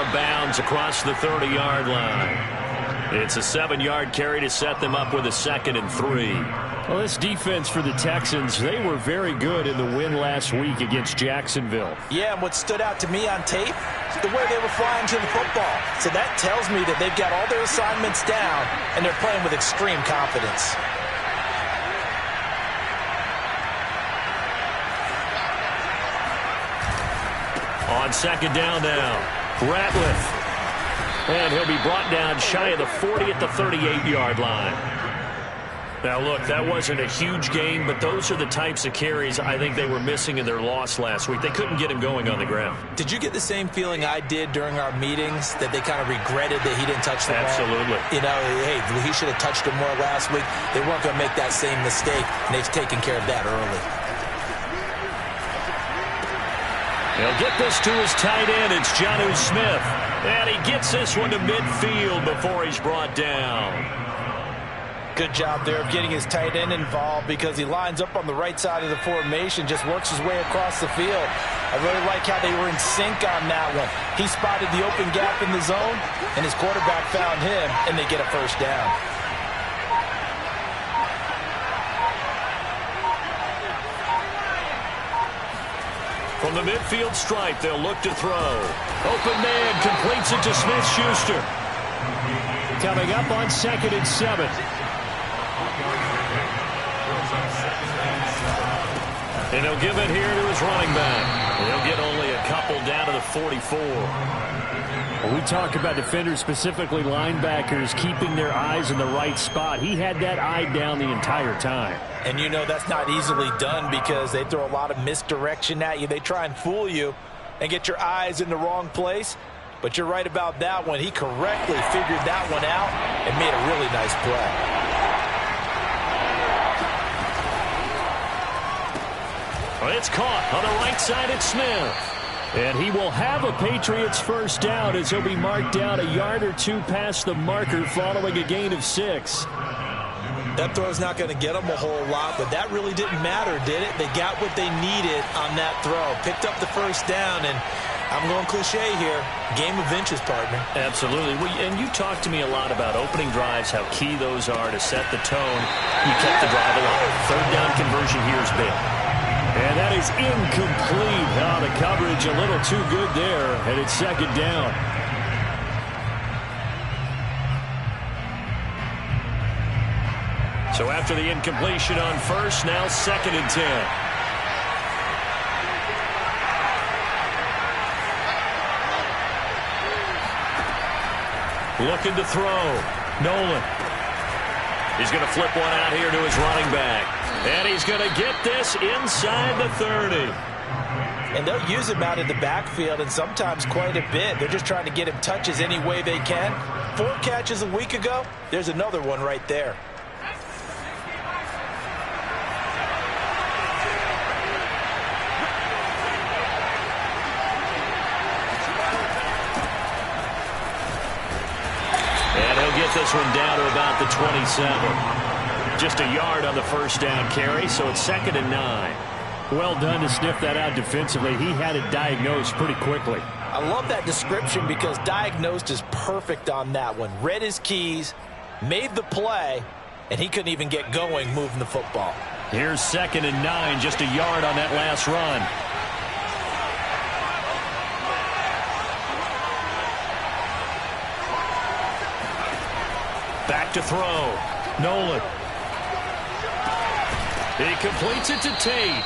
of bounds across the 30-yard line. It's a 7-yard carry to set them up with a 2nd and 3. Well, this defense for the Texans, they were very good in the win last week against Jacksonville. Yeah, and what stood out to me on tape, the way they were flying to the football. So that tells me that they've got all their assignments down, and they're playing with extreme confidence. On 2nd down now, Ratliff. And he'll be brought down shy of the 40 at the 38-yard line. Now, look, that wasn't a huge gain, but those are the types of carries I think they were missing in their loss last week. They couldn't get him going on the ground. Did you get the same feeling I did during our meetings, that they kind of regretted that he didn't touch the ball? Absolutely. You know, hey, he should have touched it more last week. They weren't going to make that same mistake, and they've taken care of that early. He'll get this to his tight end. It's Jonnu Smith. And he gets this one to midfield before he's brought down. Good job there of getting his tight end involved, because he lines up on the right side of the formation, just works his way across the field. I really like how they were in sync on that one. He spotted the open gap in the zone, and his quarterback found him, and they get a first down. From the midfield stripe, they'll look to throw. Open man completes it to Smith-Schuster. Coming up on 2nd and 7. And he'll give it here to his running back. He'll get only a couple down to the 44. When we talk about defenders, specifically linebackers, keeping their eyes in the right spot, he had that eye down the entire time. And you know that's not easily done, because they throw a lot of misdirection at you. They try and fool you and get your eyes in the wrong place. But you're right about that one. He correctly figured that one out and made a really nice play. It's caught on the right side at Smith. And he will have a Patriots first down, as he'll be marked down a yard or two past the marker following a gain of 6. That throw's not going to get them a whole lot, but that really didn't matter, did it? They got what they needed on that throw. Picked up the first down, and I'm going cliche here. Game of inches, partner. Absolutely. And you talked to me a lot about opening drives, how key those are to set the tone. You kept the drive alive. 3rd down conversion here is big. And that is incomplete. Oh, the coverage a little too good there, and it's 2nd down. So after the incompletion on 1st, now 2nd and 10. Looking to throw. Nolan. He's going to flip one out here to his running back. And he's going to get this inside the 30. And they'll use him out in the backfield, and sometimes quite a bit. They're just trying to get him touches any way they can. 4 catches a week ago. There's another one right there. And he'll get this one down to about the 27. Just a yard on the first down carry, so it's 2nd and 9. Well done to sniff that out defensively. He had it diagnosed pretty quickly. I love that description, because diagnosed is perfect on that one. Read his keys, made the play, and he couldn't even get going moving the football. Here's 2nd and 9, just a yard on that last run. Back to throw. Nolan. He completes it to Tate.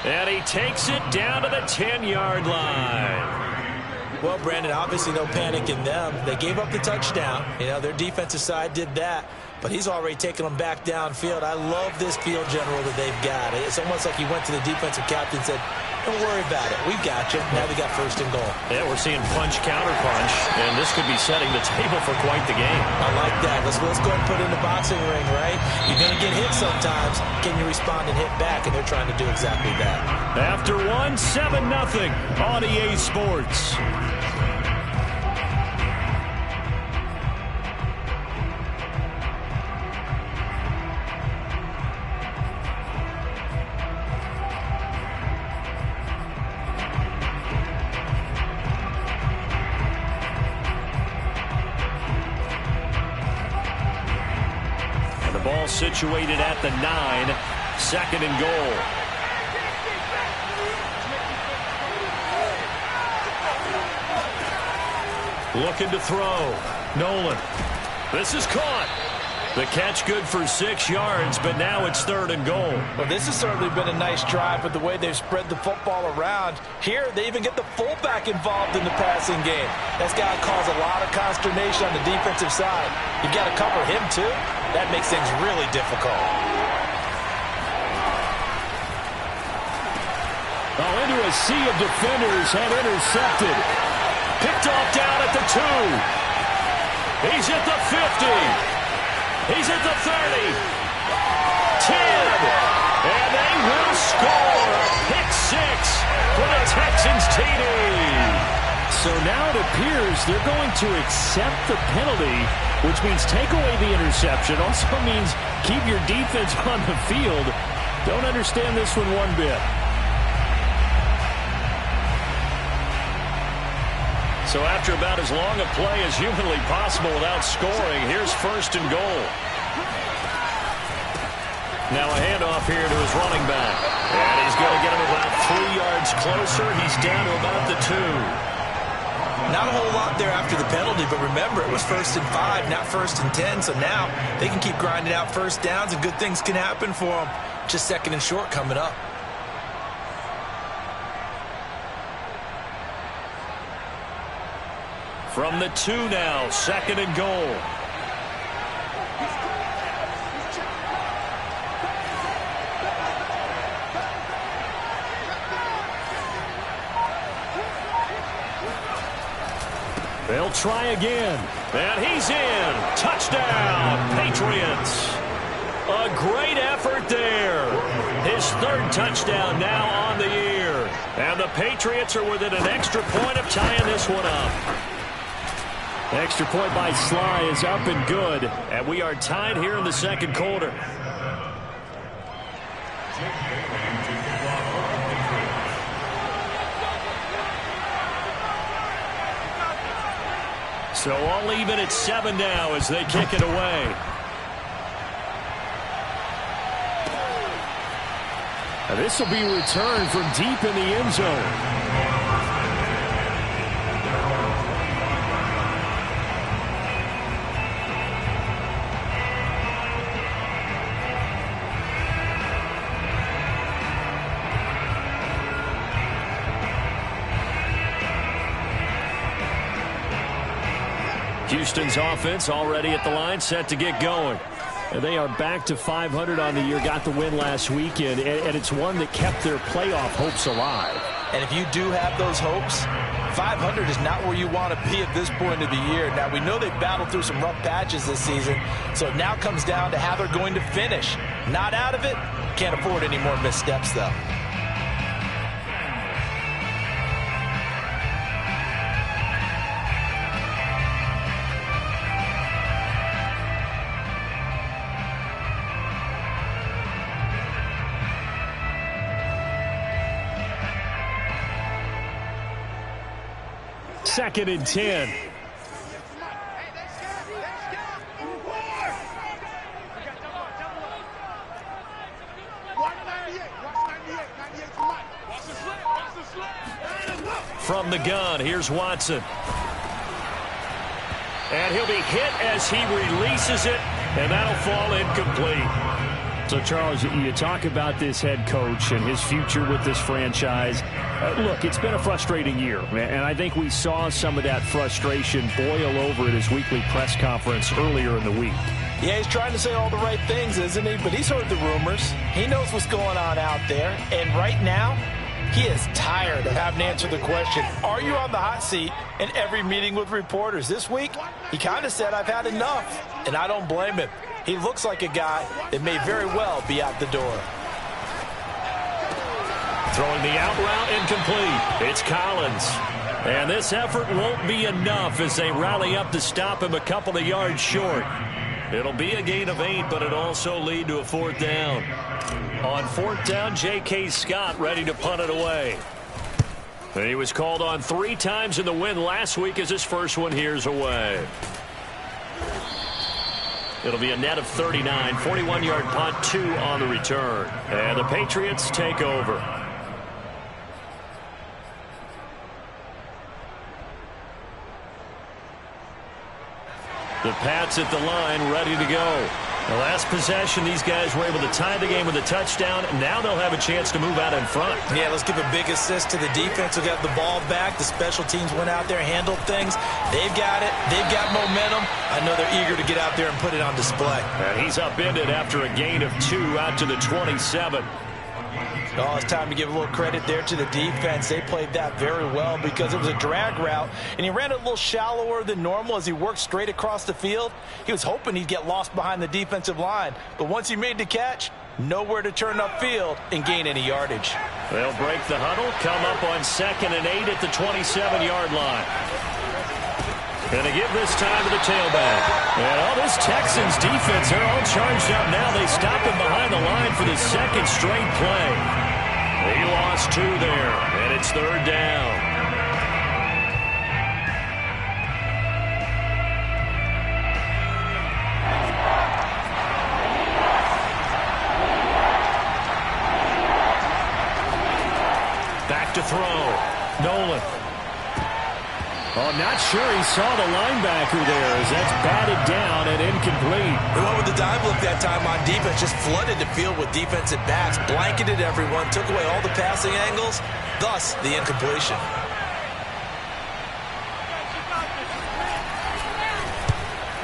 And he takes it down to the 10-yard line. Well, Brandon, obviously no panic in them. They gave up the touchdown. You know, their defensive side did that. But he's already taken them back downfield. I love this field general that they've got. It's almost like he went to the defensive captain and said, don't worry about it. We've got you. Now we got 1st and goal. Yeah, we're seeing punch, counter punch, and this could be setting the table for quite the game. I like that. Let's go and put it in the boxing ring, right? You're going to get hit sometimes. Can you respond and hit back? And they're trying to do exactly that. After 7-0 on EA Sports. Ball situated at the 9. 2nd and goal. Looking to throw. Nolan. This is caught. The catch good for 6 yards, but now it's 3rd and goal. Well, this has certainly been a nice drive with the way they've spread the football around. Here, they even get the fullback involved in the passing game. That's got to cause a lot of consternation on the defensive side. You've got to cover him, too. That makes things really difficult. Oh, into a sea of defenders and intercepted. Picked off down at the 2. He's at the 50. He's at the 30. 10. And they will score. Pick 6 for the Texans TD. So now it appears they're going to accept the penalty, which means take away the interception. Also means keep your defense on the field. Don't understand this one one bit. So after about as long a play as humanly possible without scoring, here's 1st and goal. Now a handoff here to his running back. And he's going to get him about 3 yards closer. He's down to about the 2. Not a whole lot there after the penalty, but remember, it was 1st and 5, not 1st and 10. So now they can keep grinding out 1st downs, and good things can happen for them. Just 2nd and short coming up. From the 2 now, 2nd and goal. They'll try again. And he's in. Touchdown, Patriots. A great effort there. His 3rd touchdown now on the year. And the Patriots are within an extra point of tying this one up. Extra point by Sly is up and good. And we are tied here in the 2nd quarter. So all even at 7 now as they kick it away. And this will be returned from deep in the end zone. Houston's offense already at the line, set to get going. And they are back to 500 on the year, got the win last weekend, and it's one that kept their playoff hopes alive. And if you do have those hopes, 500 is not where you want to be at this point of the year. Now, we know they've battled through some rough patches this season, so it now comes down to how they're going to finish. Not out of it, can't afford any more missteps, though. Second and 10. From the gun, here's Watson. And he'll be hit as he releases it, and that'll fall incomplete. So, Charles, you talk about this head coach and his future with this franchise. Look, it's been a frustrating year, and I think we saw some of that frustration boil over at his weekly press conference earlier in the week. Yeah, he's trying to say all the right things, isn't he? But he's heard the rumors. He knows what's going on out there. And right now, he is tired of having to answer the question, are you on the hot seat, in every meeting with reporters. This week, he kind of said, I've had enough. And I don't blame him. He looks like a guy that may very well be out the door. Throwing the out route incomplete. It's Collins. And this effort won't be enough as they rally up to stop him a couple of yards short. It'll be a gain of 8, but it'll also lead to a 4th down. On 4th down, J.K. Scott ready to punt it away. And he was called on 3 times in the win last week as his first one here's away. It'll be a net of 39, 41-yard punt, 2 on the return. And the Patriots take over. The Pats at the line, ready to go. The last possession, these guys were able to tie the game with a touchdown. Now they'll have a chance to move out in front. Yeah, let's give a big assist to the defense who got the ball back. The special teams went out there, handled things. They've got it. They've got momentum. I know they're eager to get out there and put it on display. And he's upended after a gain of 2 out to the 27. Oh, it's time to give a little credit there to the defense. They played that very well because it was a drag route, and he ran it a little shallower than normal as he worked straight across the field. He was hoping he'd get lost behind the defensive line, but once he made the catch, nowhere to turn upfield and gain any yardage. They'll break the huddle, come up on 2nd and 8 at the 27-yard line. And they give this time to the tailback. And all this Texans defense, they're all charged up now. They stop him behind the line for the 2nd straight play. He lost 2 there, and it's 3rd down. Back to throw. Nolan. Oh, not sure he saw the linebacker there as that's batted down and incomplete. They went with the dive look that time on defense, just flooded the field with defensive backs, blanketed everyone, took away all the passing angles, thus the incompletion.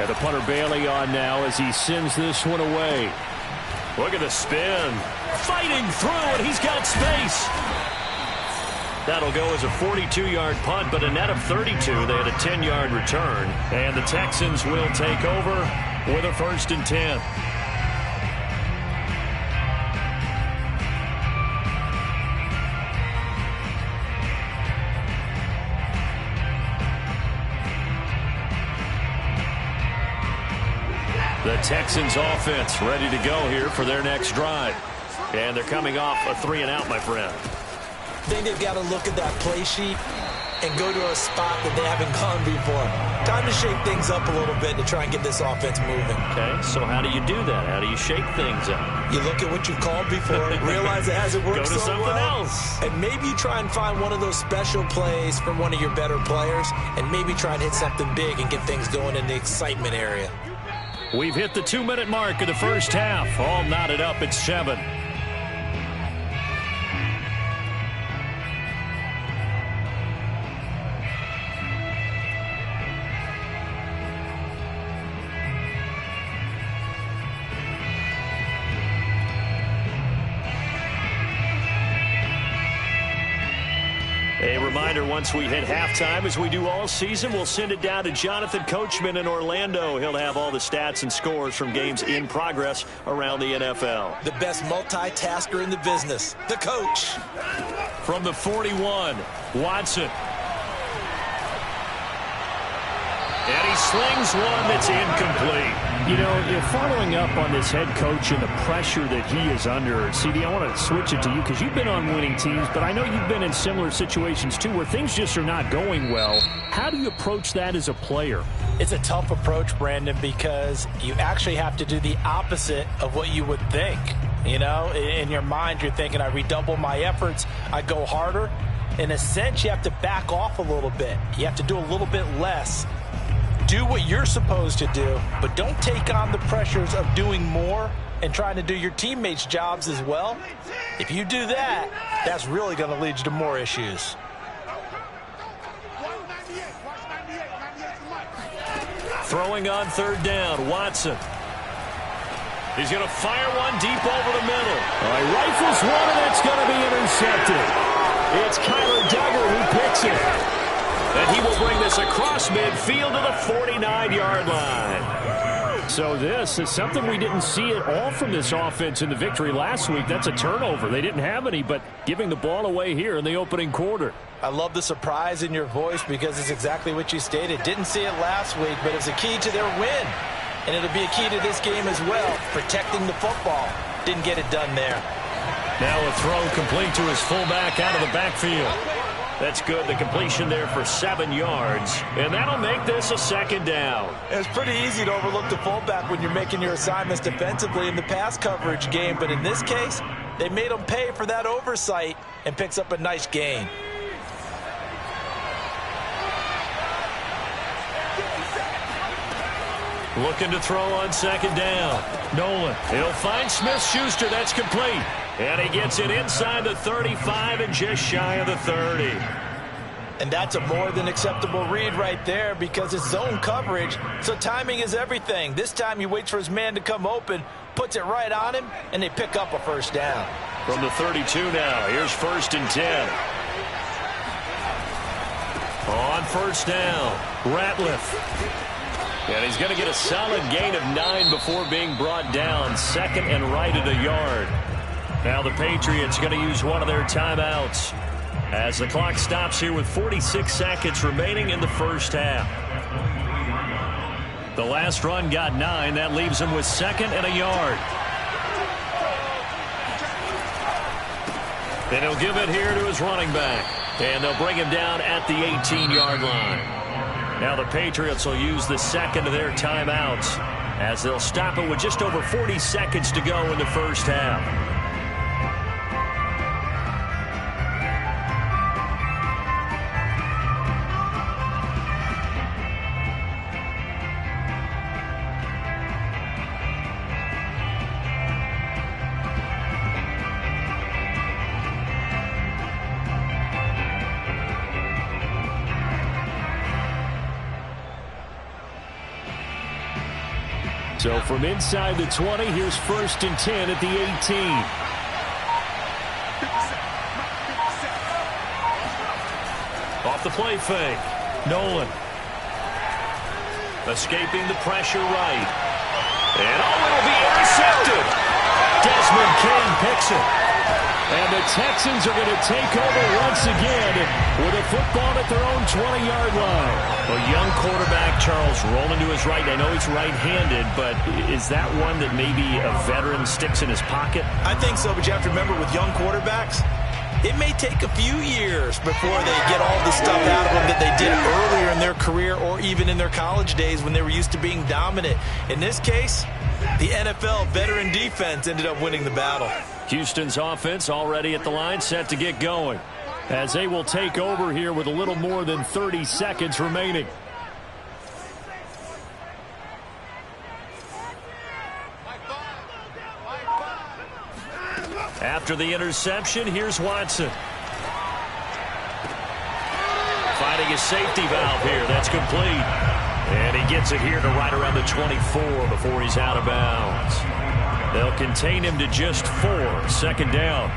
Got the punter Bailey on now as he sends this one away. Look at the spin. Fighting through, and he's got space. That'll go as a 42-yard punt, but a net of 32. They had a 10-yard return. And the Texans will take over with a 1st and 10. The Texans offense ready to go here for their next drive. And they're coming off a 3-and-out, my friend. I think they've got to look at that play sheet and go to a spot that they haven't gone before. Time to shake things up a little bit to try and get this offense moving. Okay, so how do you do that? How do you shake things up? You look at what you've called before, realize it hasn't worked so well. Go to something else. And maybe you try and find one of those special plays from one of your better players, and maybe try and hit something big and get things going in the excitement area. We've hit the 2-minute mark of the first half. All knotted up at 7. A reminder, once we hit halftime, as we do all season, we'll send it down to Jonathan Coachman in Orlando. He'll have all the stats and scores from games in progress around the NFL. The best multitasker in the business, the coach. From the 41, Watson. And he slings one that's incomplete. You know, you're following up on this head coach and the pressure that he is under. CD, I want to switch it to you because you've been on winning teams, but I know you've been in similar situations too where things just are not going well. How do you approach that as a player? It's a tough approach, Brandon, because you actually have to do the opposite of what you would think. You know, in your mind, you're thinking, I redouble my efforts, I go harder. In a sense, you have to back off a little bit. You have to do a little bit less. Do what you're supposed to do, but don't take on the pressures of doing more and trying to do your teammates' jobs as well. If you do that, that's really going to lead you to more issues. Throwing on 3rd down, Watson. He's going to fire one deep over the middle. He rifles one, and it's going to be intercepted. It's Kyler Duggar who picks it. And he will bring this across midfield to the 49-yard line. So this is something we didn't see at all from this offense in the victory last week. That's a turnover. They didn't have any, but giving the ball away here in the opening quarter. I love the surprise in your voice because it's exactly what you stated. Didn't see it last week, but it's a key to their win. And it'll be a key to this game as well, protecting the football. Didn't get it done there. Now a throw complete to his fullback out of the backfield. That's good. The completion there for 7 yards. And that'll make this a second down. It's pretty easy to overlook the fullback when you're making your assignments defensively in the pass coverage game. But in this case, they made him pay for that oversight and picks up a nice gain. Looking to throw on second down. Nolan. He'll find Smith-Schuster. That's complete. And he gets it inside the 35 and just shy of the 30. And that's a more than acceptable read right there because it's zone coverage, so timing is everything. This time he waits for his man to come open, puts it right on him, and they pick up a first down. From the 32 now, here's 1st and 10. On first down, Ratliff. And he's going to get a solid gain of 9 before being brought down. 2nd and right at a yard. Now the Patriots going to use one of their timeouts as the clock stops here with 46 seconds remaining in the first half. The last run got 9. That leaves him with 2nd and a yard. And he'll give it here to his running back. And they'll bring him down at the 18-yard line. Now the Patriots will use the second of their timeouts as they'll stop it with just over 40 seconds to go in the first half. So from inside the 20, here's 1st and 10 at the 18. Off the play fake. Nolan. Escaping the pressure right. And it'll be intercepted. Desmond King picks it. And the Texans are going to take over once again with a football at their own 20-yard line. A young quarterback, Charles, rolling to his right. I know he's right-handed, but is that one that maybe a veteran sticks in his pocket? I think so, but you have to remember with young quarterbacks, it may take a few years before they get all the stuff out of them that they did earlier in their career or even in their college days when they were used to being dominant. In this case, the NFL veteran defense ended up winning the battle. Houston's offense already at the line, set to get going. As they will take over here with a little more than 30 seconds remaining. After the interception, here's Watson. Finding his safety valve here. That's complete. And he gets it here to right around the 24 before he's out of bounds. They'll contain him to just 4. 2nd down.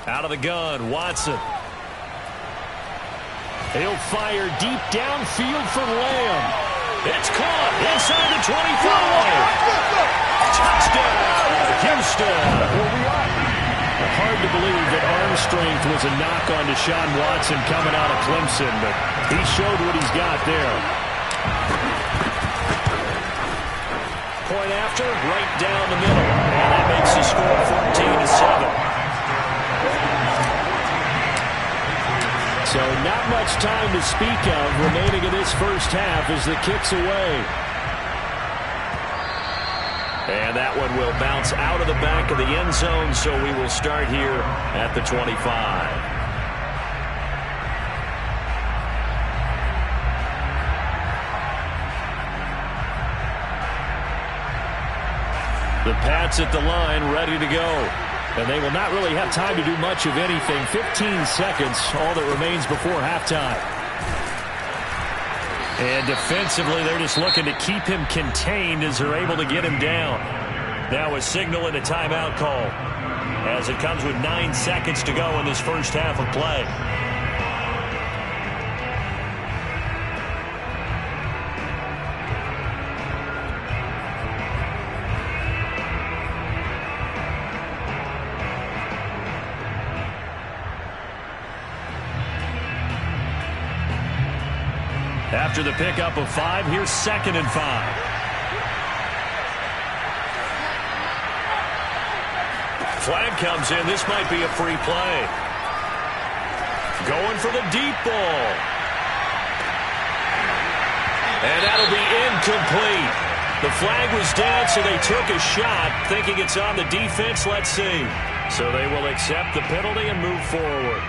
Out of the gun, Watson. He'll fire deep downfield for Lamb. It's caught inside the 25. Touchdown, Houston. Hard to believe that arm strength was a knock on Deshaun Watson coming out of Clemson, but he showed what he's got there. Point after, right down the middle. And that makes the score 14-7. So not much time to speak of remaining in this first half as the kick's away. And that one will bounce out of the back of the end zone, so we will start here at the 25. The Pats at the line, ready to go. And they will not really have time to do much of anything. 15 seconds, all that remains before halftime. And defensively, they're just looking to keep him contained as they're able to get him down. Now a signal and a timeout call as it comes with 9 seconds to go in this first half of play. After the pickup of 5, here's 2nd and 5. Flag comes in. This might be a free play. Going for the deep ball. And that'll be incomplete. The flag was down, so they took a shot, thinking it's on the defense. Let's see. So they will accept the penalty and move forward.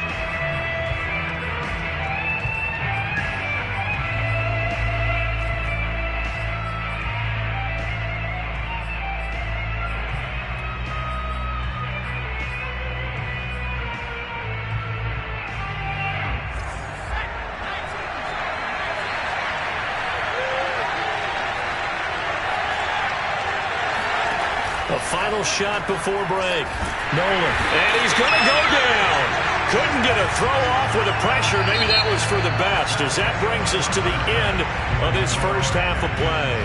A final shot before break. Nolan. And he's going to go down. Couldn't get a throw off with the pressure. Maybe that was for the best, as that brings us to the end of this first half of play.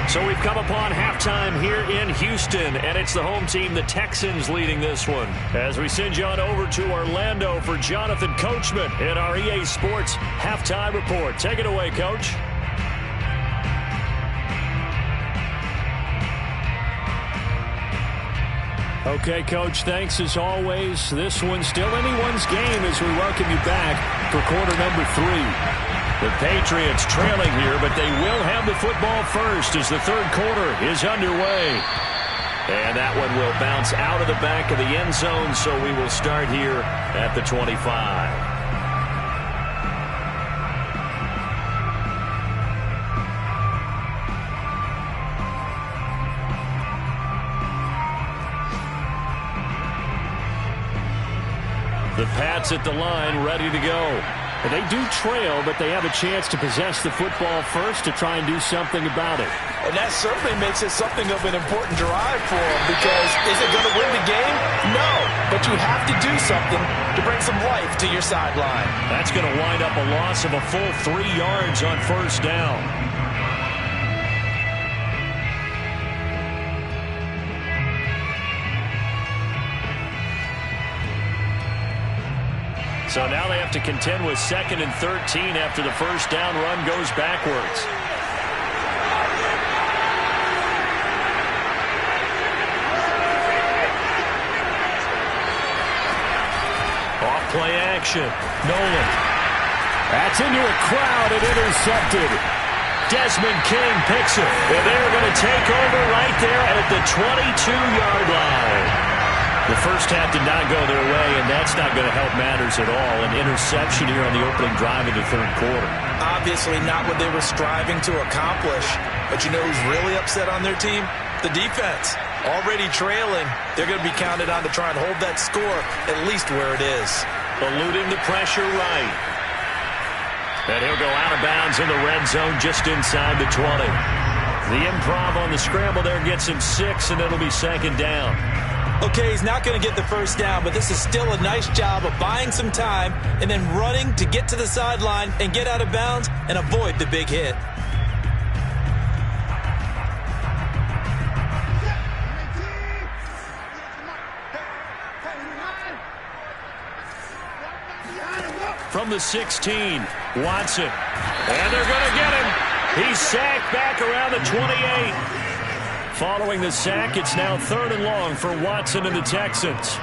So we've come upon halftime here in Houston, and it's the home team, the Texans, leading this one. As we send you on over to Orlando for Jonathan Coachman in our EA Sports Halftime Report. Take it away, Coach. Okay, Coach, thanks as always. This one's still anyone's game as we welcome you back for quarter number 3. The Patriots trailing here, but they will have the football first as the third quarter is underway. And that one will bounce out of the back of the end zone, so we will start here at the 25. The Pats at the line, ready to go. Well, they do trail, but they have a chance to possess the football first to try and do something about it. And that certainly makes it something of an important drive for them, because is it going to win the game? No, but you have to do something to bring some life to your sideline. That's going to wind up a loss of a full 3 yards on first down. So now they have to contend with 2nd and 13 after the first down run goes backwards. Off play action. Nolan. That's into a crowd and intercepted. Desmond King picks it. And they're going to take over right there at the 22-yard line. The first half did not go their way, and that's not going to help matters at all. An interception here on the opening drive of the third quarter. Obviously not what they were striving to accomplish. But you know who's really upset on their team? The defense. Already trailing, they're going to be counted on to try and hold that score at least where it is. Eluding the pressure right. And he'll go out of bounds in the red zone just inside the 20. The improv on the scramble there gets him 6, and it'll be 2nd down. Okay, he's not going to get the first down, but this is still a nice job of buying some time and then running to get to the sideline and get out of bounds and avoid the big hit. From the 16, Watson. And they're going to get him. He's sacked back around the 28. Following the sack, it's now 3rd and long for Watson and the Texans.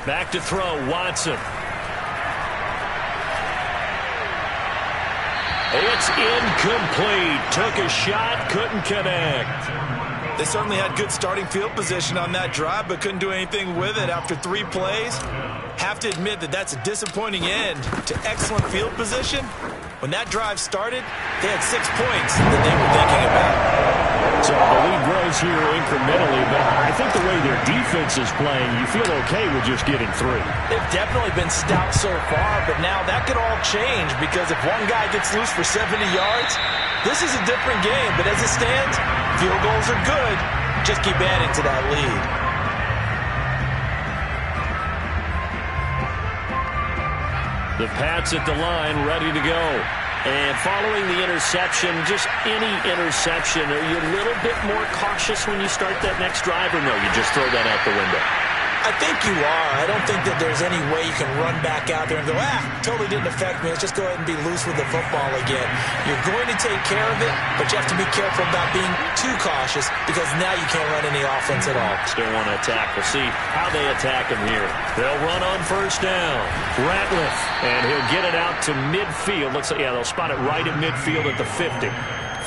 Back to throw, Watson. It's incomplete. Took a shot, couldn't connect. They certainly had good starting field position on that drive, but couldn't do anything with it after 3 plays. Have to admit that that's a disappointing end to excellent field position. When that drive started, they had 6 points that they were thinking about. So the lead grows here incrementally, but I think the way their defense is playing, you feel okay with just getting 3. They've definitely been stout so far, but now that could all change because if one guy gets loose for 70 yards, this is a different game. But as it stands, field goals are good. Just keep adding to that lead. The Pats at the line, ready to go. And following the interception, just any interception, are you a little bit more cautious when you start that next drive, or no, you just throw that out the window? I think you are. I don't think that there's any way you can run back out there and go, totally didn't affect me. Let's just go ahead and be loose with the football again. You're going to take care of it, but you have to be careful about being too cautious because now you can't run any offense at all. Still want to attack. We'll see how they attack him here. They'll run on first down. Ratliff, and he'll get it out to midfield. They'll spot it right in midfield at the 50.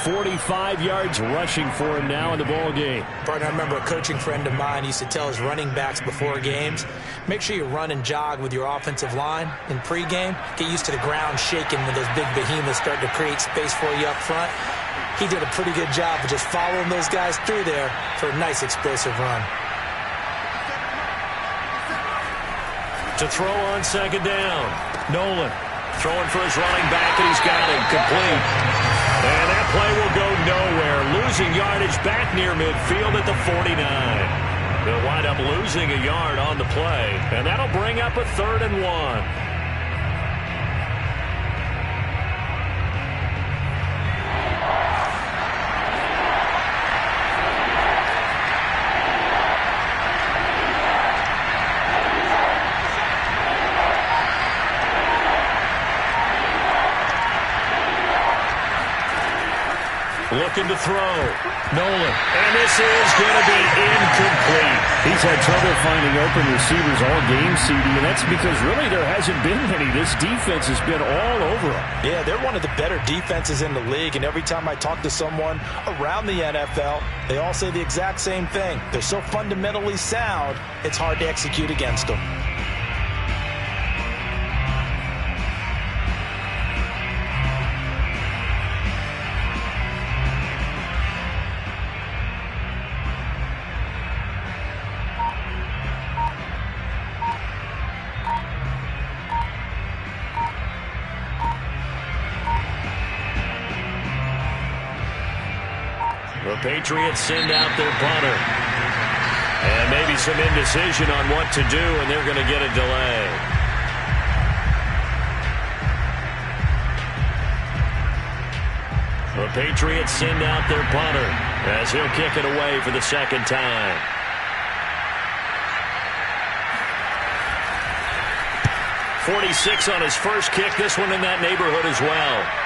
45 yards rushing for him now in the ball game. Partner, I remember a coaching friend of mine used to tell his running backs before games, make sure you run and jog with your offensive line in pregame. Get used to the ground shaking when those big behemoths start to create space for you up front. He did a pretty good job of just following those guys through there for a nice explosive run. To throw on second down. Nolan throwing for his running back, and he's got him complete. And that play will go nowhere. Losing yardage back near midfield at the 49. They'll wind up losing a yard on the play. And that'll bring up a 3rd and 1. Looking to throw. Nolan. And this is going to be incomplete. He's had trouble finding open receivers all game, CD, and that's because really there hasn't been many. This defense has been all over him. Yeah, they're one of the better defenses in the league, and every time I talk to someone around the NFL, they all say the exact same thing. They're so fundamentally sound, it's hard to execute against them. The Patriots send out their punter. And maybe some indecision on what to do, and they're going to get a delay. The Patriots send out their punter as he'll kick it away for the second time. .46 on his first kick. This one in that neighborhood as well.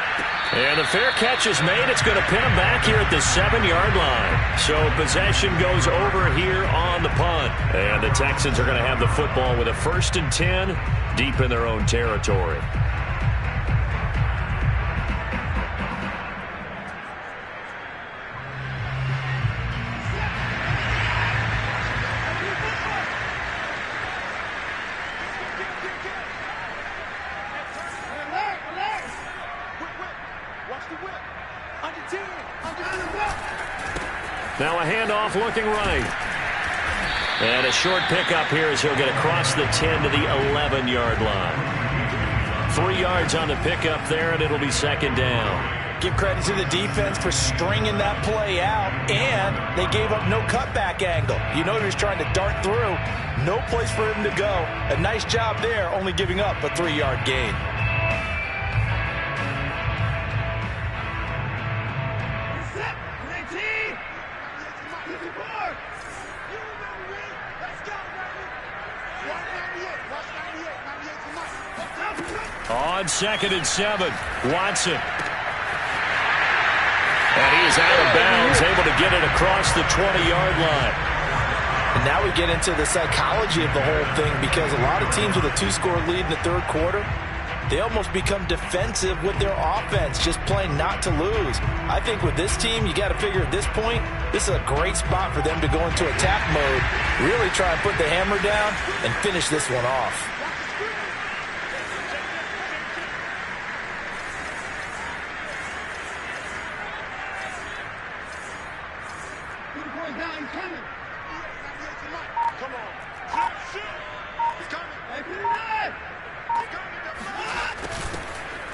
And the fair catch is made. It's going to pin him back here at the 7-yard line. So possession goes over here on the punt. And the Texans are going to have the football with a 1st and 10 deep in their own territory. Now a handoff looking right. And a short pickup here as he'll get across the 10 to the 11-yard line. 3 yards on the pickup there, and it'll be second down. Give credit to the defense for stringing that play out, and they gave up no cutback angle. You know he was trying to dart through. No place for him to go. A nice job there, only giving up a 3-yard gain. On 2nd and 7, Watson. And he is out of bounds, able to get it across the 20-yard line. And now we get into the psychology of the whole thing, because a lot of teams with a 2-score lead in the 3rd quarter, they almost become defensive with their offense, just playing not to lose. I think with this team, you got to figure at this point, this is a great spot for them to go into attack mode, really try and put the hammer down and finish this one off.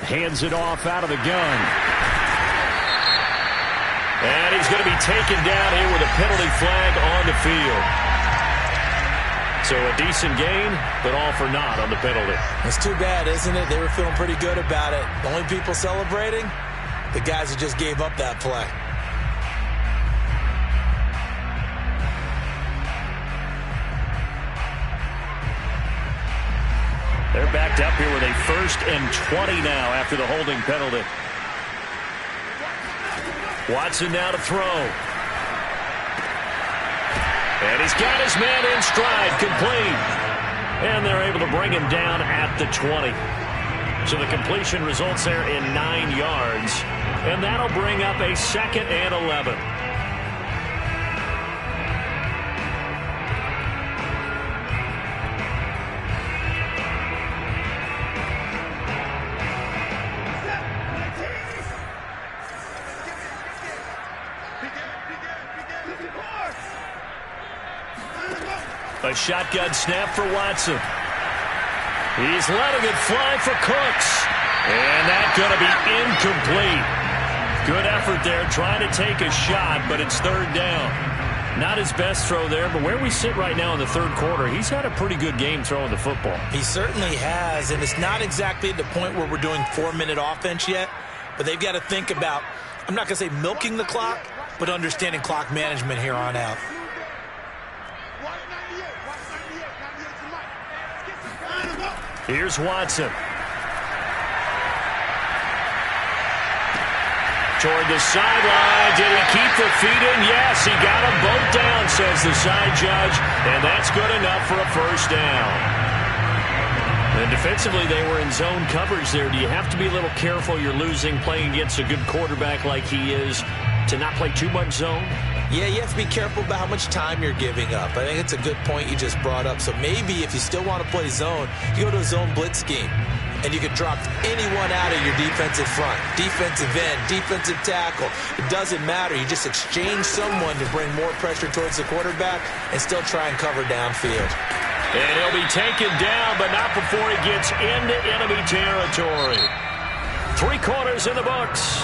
Hands it off out of the gun. And he's going to be taken down here with a penalty flag on the field. So a decent gain, but all for naught on the penalty. It's too bad, isn't it? They were feeling pretty good about it. The only people celebrating, the guys who just gave up that play. They're backed up here with a 1st and 20 now after the holding penalty. Watson now to throw. And he's got his man in stride, complete. And they're able to bring him down at the 20. So the completion results there in 9 yards. And that'll bring up a 2nd and 11. A shotgun snap for Watson. He's letting it fly for Cooks. And that's going to be incomplete. Good effort there trying to take a shot, but it's 3rd down. Not his best throw there, but where we sit right now in the 3rd quarter, he's had a pretty good game throwing the football. He certainly has, and it's not exactly at the point where we're doing 4-minute offense yet, but they've got to think about, I'm not going to say milking the clock, but understanding clock management here on out. Here's Watson. Toward the sideline. Did he keep the feet in? Yes, he got them both down, says the side judge. And that's good enough for a 1st down. And defensively, they were in zone coverage there. Do you have to be a little careful? You're losing, playing against a good quarterback like he is, to not play too much zone? Yeah, you have to be careful about how much time you're giving up. I think it's a good point you just brought up. So maybe if you still want to play zone, you go to a zone blitz scheme. And you can drop anyone out of your defensive front. Defensive end, defensive tackle. It doesn't matter. You just exchange someone to bring more pressure towards the quarterback and still try and cover downfield. And he'll be taken down, but not before he gets into enemy territory. 3 quarters in the books.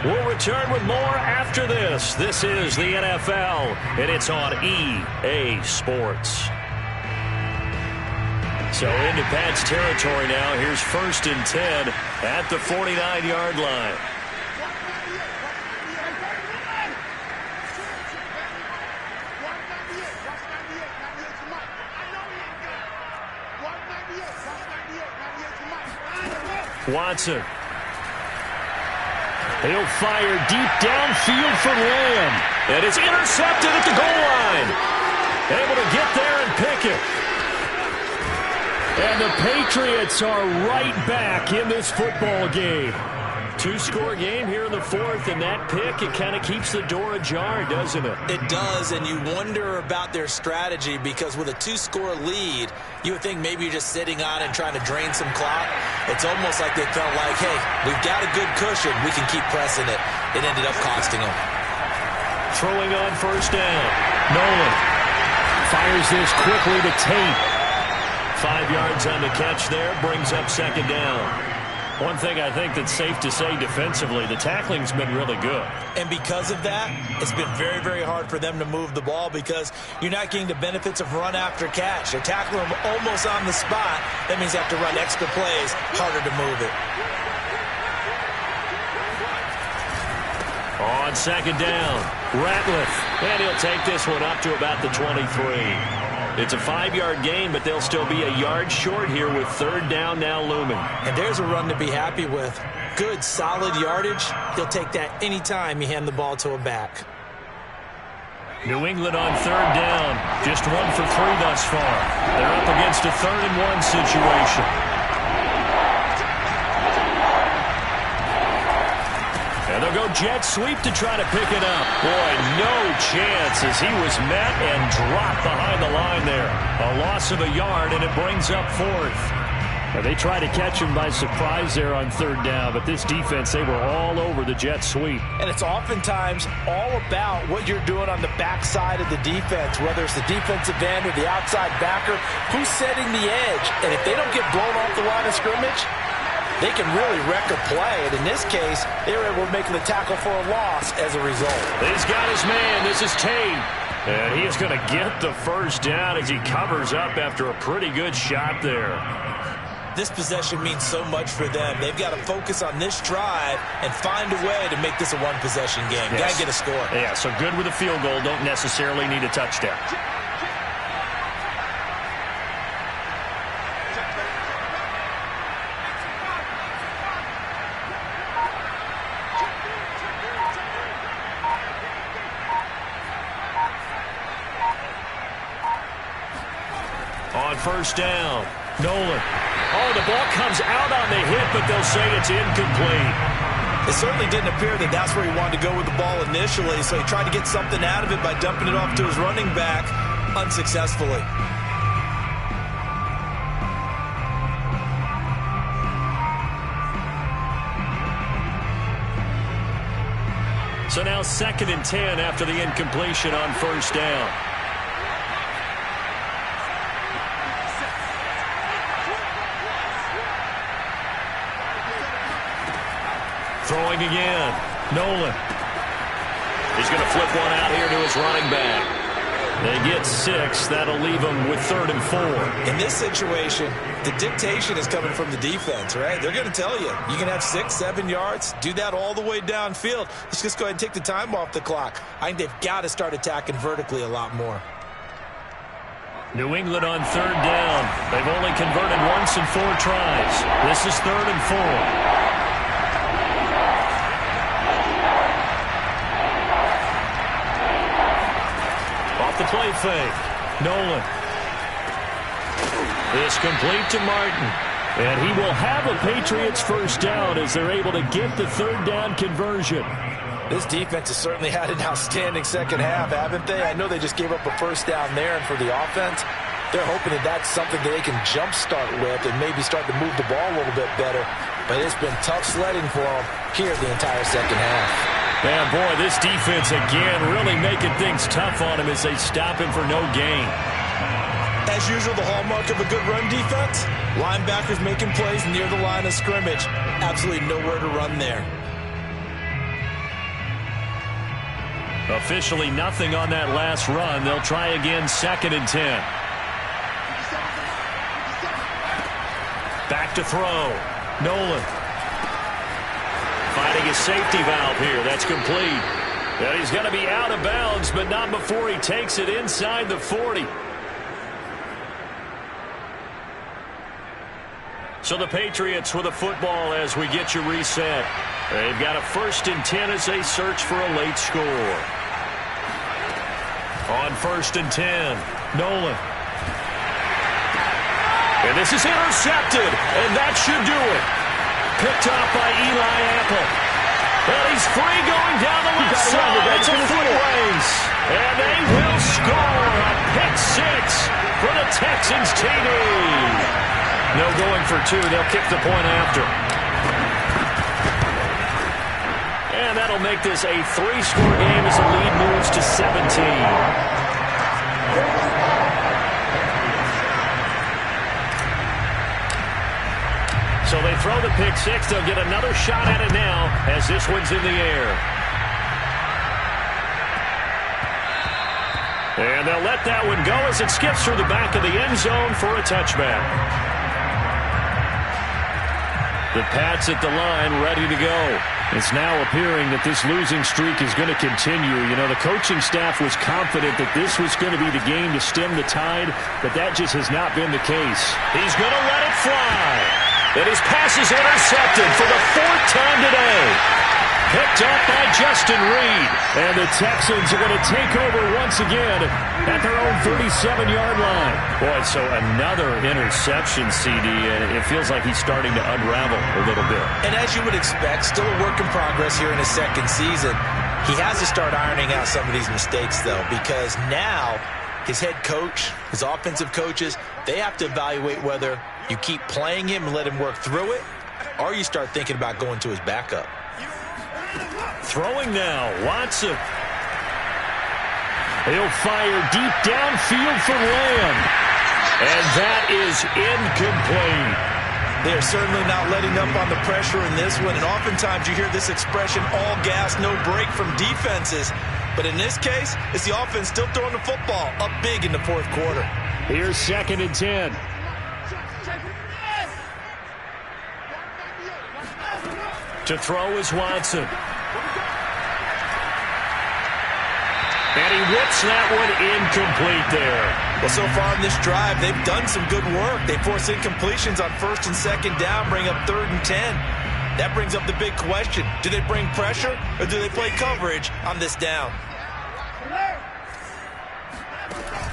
We'll return with more after this. This is the NFL, and it's on EA Sports. So into Pat's territory now. Here's 1st and 10 at the 49-yard line. Watson. He'll fire deep downfield for Lamb. And it's intercepted at the goal line. Able to get there and pick it. And the Patriots are right back in this football game. 2-score game here in the 4th, and that pick, it kind of keeps the door ajar, doesn't it? It does, and you wonder about their strategy because with a 2-score lead, you would think maybe you're just sitting on and trying to drain some clock. It's almost like they felt like, hey, we've got a good cushion. We can keep pressing it. It ended up costing them. Throwing on 1st down. Nolan fires this quickly to Tate. 5 yards on the catch there, brings up 2nd down. One thing I think that's safe to say defensively, the tackling's been really good. And because of that, it's been very, very hard for them to move the ball because you're not getting the benefits of run after catch. They're tackling them almost on the spot. That means they have to run extra plays, harder to move it. On 2nd down, Ratliff. And he'll take this one up to about the 23. It's a 5-yard gain, but they'll still be a yard short here with 3rd down now looming. And there's a run to be happy with. Good, solid yardage. He'll take that anytime you hand the ball to a back. New England on 3rd down. Just 1 for 3 thus far. They're up against a 3rd and 1 situation. And they'll go jet sweep to try to pick it up. Boy, no chance as he was met and dropped behind the line there. A loss of a yard, and it brings up 4th. They tried to catch him by surprise there on third down, but this defense, they were all over the jet sweep. And it's oftentimes all about what you're doing on the backside of the defense, whether it's the defensive end or the outside backer, who's setting the edge. And if they don't get blown off the line of scrimmage, they can really wreck a play. And in this case, they were able to make the tackle for a loss as a result. He's got his man. This is Tate. And he is going to get the first down as he covers up after a pretty good shot there. This possession means so much for them. They've got to focus on this drive and find a way to make this a one-possession game. Yes. Got to get a score. Yeah, so good with a field goal. Don't necessarily need a touchdown. On first down, Nolan. Oh, the ball comes out on the hit, but they'll say it's incomplete. It certainly didn't appear that that's where he wanted to go with the ball initially, so he tried to get something out of it by dumping it off to his running back unsuccessfully. So now 2nd and 10 after the incompletion on first down. Throwing again. Nolan. He's going to flip one out here to his running back. They get 6. That'll leave them with 3rd and 4. In this situation, the dictation is coming from the defense, right? They're going to tell you, you can have 6, 7 yards. Do that all the way downfield. Let's just go ahead and take the time off the clock. I think they've got to start attacking vertically a lot more. New England on 3rd down. They've only converted once in 4 tries. This is 3rd and 4. The play fake. Nolan. This complete to Martin. And he will have a Patriots first down as they're able to get the 3rd down conversion. This defense has certainly had an outstanding second half, haven't they? I know they just gave up a first down there, and for the offense, they're hoping that that's something that they can jumpstart with and maybe start to move the ball a little bit better. But it's been tough sledding for them here the entire second half. Man, boy, this defense again really making things tough on him as they stop him for no gain. As usual, the hallmark of a good run defense, linebackers making plays near the line of scrimmage. Absolutely nowhere to run there. Officially nothing on that last run. They'll try again 2nd and 10. Back to throw. Nolan. Finding his safety valve here. That's complete. And he's going to be out of bounds, but not before he takes it inside the 40. So the Patriots with a football as we get you reset. They've got a 1st and 10 as they search for a late score. On 1st and 10, Nolan. And this is intercepted, and that should do it. Picked off by Eli Apple. And he's free going down the left side. It's a foot race. And they will score a pick 6 for the Texans TD. No going for 2. They'll kick the point after. And that'll make this a 3-score game as the lead moves to 17. So they throw the pick 6. They'll get another shot at it now as this one's in the air. And they'll let that one go as it skips through the back of the end zone for a touchback. The Pats at the line ready to go. It's now appearing that this losing streak is going to continue. You know, the coaching staff was confident that this was going to be the game to stem the tide, but that just has not been the case. He's going to let it fly. And his pass is intercepted for the 4th time today. Picked up by Justin Reed. And the Texans are going to take over once again at their own 37-yard line. Boy, so another interception, CD, and it feels like he's starting to unravel a little bit. And as you would expect, still a work in progress here in his 2nd season. He has to start ironing out some of these mistakes, though, because now his head coach, his offensive coaches, they have to evaluate whether You keep playing him and let him work through it, or you start thinking about going to his backup. Throwing now, Watson. He'll fire deep downfield for Lamb. And that is incomplete. They're certainly not letting up on the pressure in this one, and oftentimes you hear this expression, all gas, no break from defenses. But in this case, it's the offense still throwing the football up big in the fourth quarter. Here's 2nd and 10. To throw is Watson. And he whips that one incomplete there. Well, so far in this drive, they've done some good work. They force incompletions on 1st and 2nd down, bring up 3rd and 10. That brings up the big question. Do they bring pressure or do they play coverage on this down?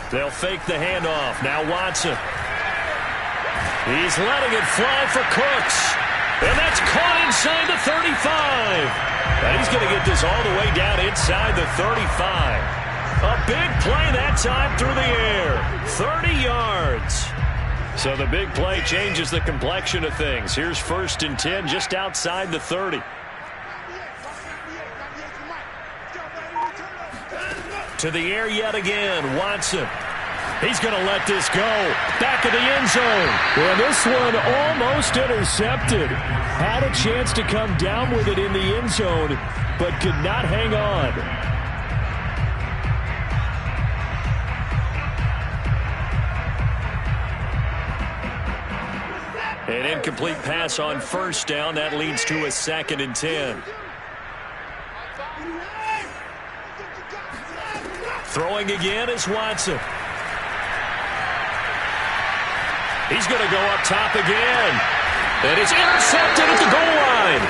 They'll fake the handoff. Now Watson. He's letting it fly for Cooks. And that's caught inside the 35. And he's going to get this all the way down inside the 35. A big play that time through the air. 30 yards. So the big play changes the complexion of things. Here's 1st and 10 just outside the 30. To the air yet again, Watson. He's going to let this go. Back of the end zone. Well, this one almost intercepted. Had a chance to come down with it in the end zone, but could not hang on. An incomplete pass on 1st down. That leads to a 2nd and 10. Throwing again is Watson. He's going to go up top again. And it's intercepted at the goal line.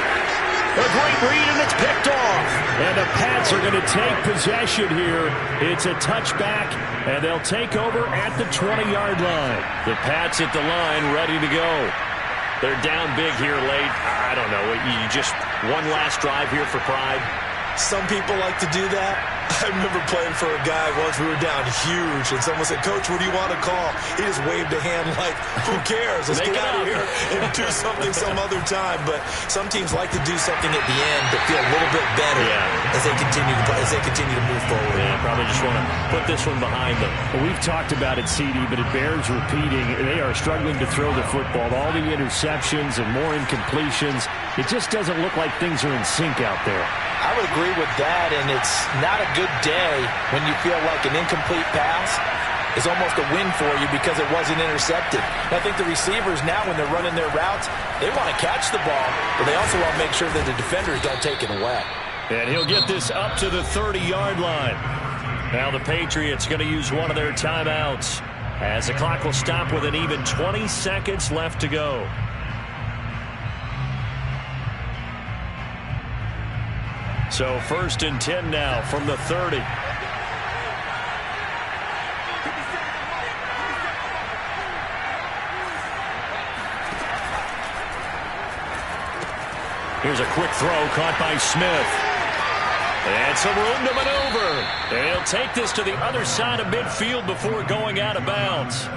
A great read, and it's picked off. And the Pats are going to take possession here. It's a touchback, and they'll take over at the 20-yard line. The Pats at the line, ready to go. They're down big here late. I don't know. You just one last drive here for pride. Some people like to do that. I remember playing for a guy once. We were down huge, and someone said, "Coach, what do you want to call?" He just waved a hand like, "Who cares? Let's get out of here and do something some other time." But some teams like to do something at the end to feel a little bit better as they continue to move forward. Yeah, probably just want to put this one behind them. Well, we've talked about it, CD, but it bears repeating. They are struggling to throw the football. All the interceptions and more incompletions. It just doesn't look like things are in sync out there. I would agree with that, and it's not a good day when you feel like an incomplete pass is almost a win for you because it wasn't intercepted. And I think the receivers now, when they're running their routes, they want to catch the ball, but they also want to make sure that the defenders don't take it away. And he'll get this up to the 30-yard line. Now the Patriots going to use one of their timeouts as the clock will stop with an even 20 seconds left to go. So 1st and 10 now from the 30. Here's a quick throw caught by Smith. And some room to maneuver. And he'll take this to the other side of midfield before going out of bounds.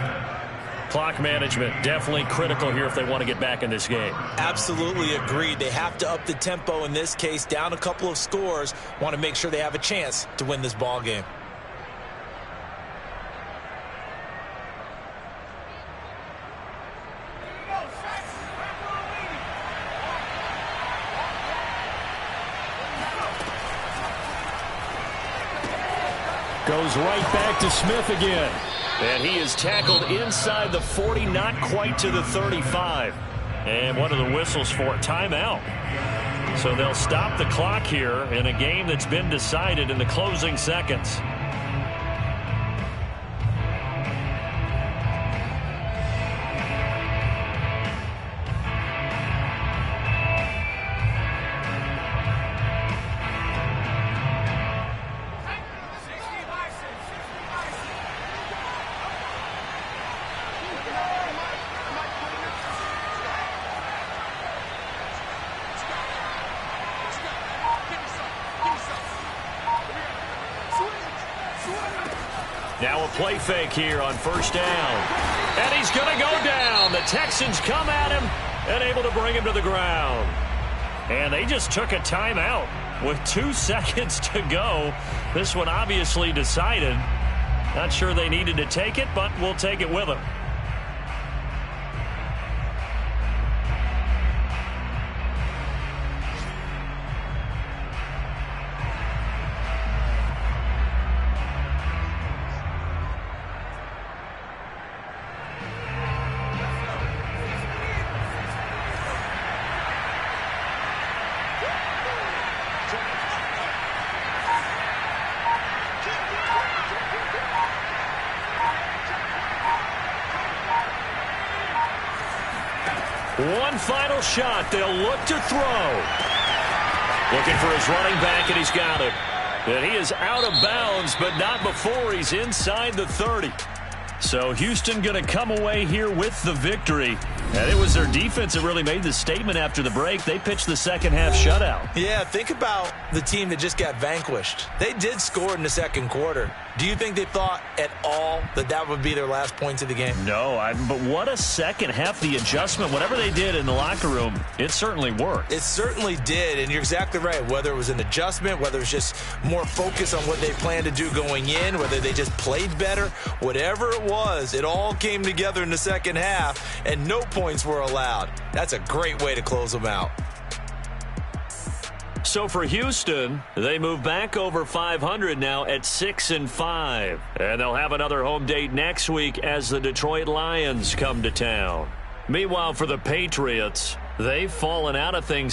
Clock management definitely critical here if they want to get back in this game. Absolutely agreed. They have to up the tempo in this case, down a couple of scores. Want to make sure they have a chance to win this ball game. Goes right back to Smith again. And he is tackled inside the 40, not quite to the 35. And one of the whistles for timeout. So they'll stop the clock here in a game that's been decided in the closing seconds. Now a play fake here on 1st down. And he's going to go down. The Texans come at him and able to bring him to the ground. And they just took a timeout with 2 seconds to go. This one obviously decided. Not sure they needed to take it, but we'll take it with them. One final shot. They'll look to throw. Looking for his running back, and he's got him. And he is out of bounds, but not before he's inside the 30. So Houston going to come away here with the victory. And it was their defense that really made the statement after the break. They pitched the second half shutout. Yeah, think about the team that just got vanquished. They did score in the second quarter. Do you think they thought at all that that would be their last points of the game? No, but what a second half. The adjustment, whatever they did in the locker room, it certainly worked. It certainly did, and you're exactly right. Whether it was an adjustment, whether it was just more focus on what they planned to do going in, whether they just played better, whatever it was, it all came together in the second half, and no points were allowed. That's a great way to close them out. So for Houston, they move back over 500 now at 6-5. And they'll have another home date next week as the Detroit Lions come to town. Meanwhile, for the Patriots, they've fallen out of things